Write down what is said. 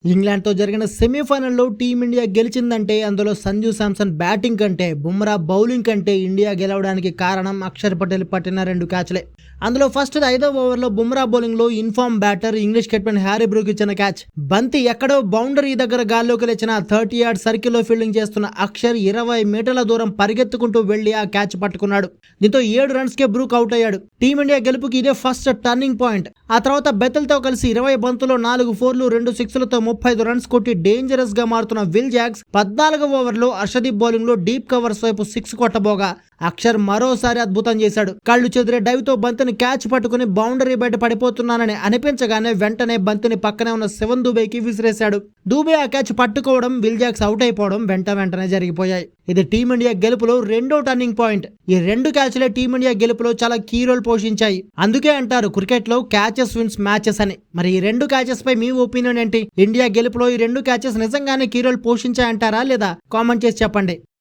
ఇంగ్లాండ్తో జరిగిన సెమీఫైనల్లో టీమిండియా గెలిచిందంటే అందులో సంజు శాంసన్ బ్యాటింగ్ కంటే బుమ్రా బౌలింగ్ కంటే ఇండియా గెలవడానికి కారణం అక్షర్ పటేల్ పట్టిన 2 క్యాచ్లే. అందులో ఫస్ట్ 5వ ఓవర్లో బుమ్రా బౌలింగ్లో inform batter English captain Harry Brook ఇచ్చిన క్యాచ్. బంతి ఎక్కడో బౌండరీ దగ్గర గాల్లోకి లేచిన 30 యార్డ్ సర్కిల్లో ఫీల్డింగ్ చేస్తున్న అక్షర్ 20 మీటర్ల దూరం పరిగెత్తుకుంటూ వెళ్లి ఆ క్యాచ్ పట్టుకున్నాడు. దీంతో 7 రన్స్కే బ్రూక్ అవుట్ అయ్యాడు. టీమిండియా గెలుపుకి ఇదే ఫస్ట్ టర్నింగ్ పాయింట్. ఆ తర్వాత బెతల్తో కలిసి 20 బంతుల్లో 4 ఫోర్లు 2 సిక్స్లతో 35 రన్స్ కొట్టి డేంజరస్ గా మారుతున్న విల్ జాక్స్ 14వ ఓవర్లో అర్షదీప్ బౌలింగ్ లో డీప్ కవర్స్ వైపు 6 కొట్టబోగా అక్షర్ మరోసారి అద్భుతం చేశాడు. కళ్ళు చెదిరే డైవ్ తో బంతిని క్యాచ్ పట్టుకుని బౌండరీ బయట పడిపోతున్నానని అనిపించగానే వెంటనే బంతిని పక్కనే ఉన్న శివన్ దుబేకి విసిరేశాడు. దుబే ఆ క్యాచ్ పట్టుకోవడం, విల్ జాక్స్ అవుట్ అయిపోవడం వెంటనే జరిగిపోయాయి. ఇది టీమిండియా గెలుపులో 2వ టర్నింగ్ పాయింట్. ఈ 2 క్యాచ్లే టీమిండియా గెలుపులో చాలా కీ రోల్ పోషించాయి. అందుకే అంటారు క్రికెట్ లో క్యాచెస్ విన్స్ మ్యాచెస్ అని. మరి ఈ 2 క్యాచెస్ పై మీ ఒపీనియన్ ఏంటి? ఇండియా గెలుపులో ఈ 2 క్యాచెస్ నిజంగానే కీ రోల్ పోషించాయంటారా లేదా? కామెంట్ చేసి చెప్పండి.